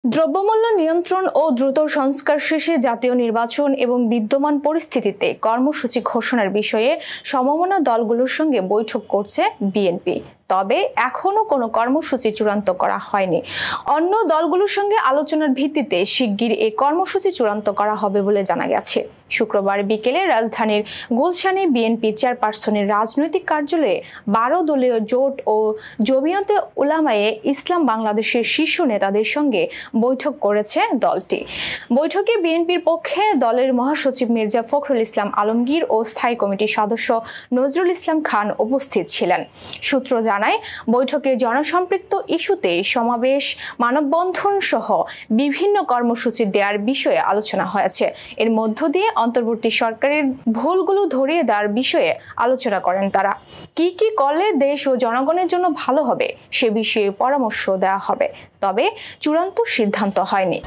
দ্রব্যমূল্য নিয়ন্ত্রণ ও দ্রুত সংস্কার শেষে জাতীয় নির্বাচন এবং বিদ্যমান পরিস্থিতিতে কর্মসূচি ঘোষণার বিষয়ে সমমনা দলগুলোর সঙ্গে বৈঠক করছে বিএনপি। তবে এখনো কোনো কর্মসূচি চূড়ান্ত করা হয়নি। অন্য দলগুলোর সঙ্গে আলোচনার ভিত্তিতে শিগগির এই কর্মসূচি চূড়ান্ত করা হবে বলে জানা গেছে। শুক্রবার বিকেলে রাজধানীর গুলশানে বিএনপি চেয়ারপারসনের রাজনৈতিক কার্যালয়ে 12 দলীয় জোট ও জমিয়তে উলামায়ে ইসলাম বাংলাদেশের শীর্ষ নেতাদের সঙ্গে বৈঠক করেছে দলটি। বৈঠকে বিএনপির পক্ষে দলের মহাসচিব মির্জা ফখরুল ইসলাম আলমগীর ও স্থায়ী কমিটির সদস্য নজরুল ইসলাম খান উপস্থিত ছিলেন। সূত্র জানায়, বৈঠকে জনসম্পৃক্ত ইস্যুতে সমাবেশ, মানববন্ধন সহ বিভিন্ন কর্মসূচি দেওয়ার বিষয়ে আলোচনা হয়েছে। এর মধ্য দিয়ে অন্তর্বর্তী সরকারের ভুলগুলো ধরিয়ে দেওয়ার বিষয়ে আলোচনা করেন তারা। কি কি করলে দেশ ও জনগণের জন্য ভালো হবে সে বিষয়ে পরামর্শ দেওয়া হবে, তবে চূড়ান্ত সিদ্ধান্ত হয়নি।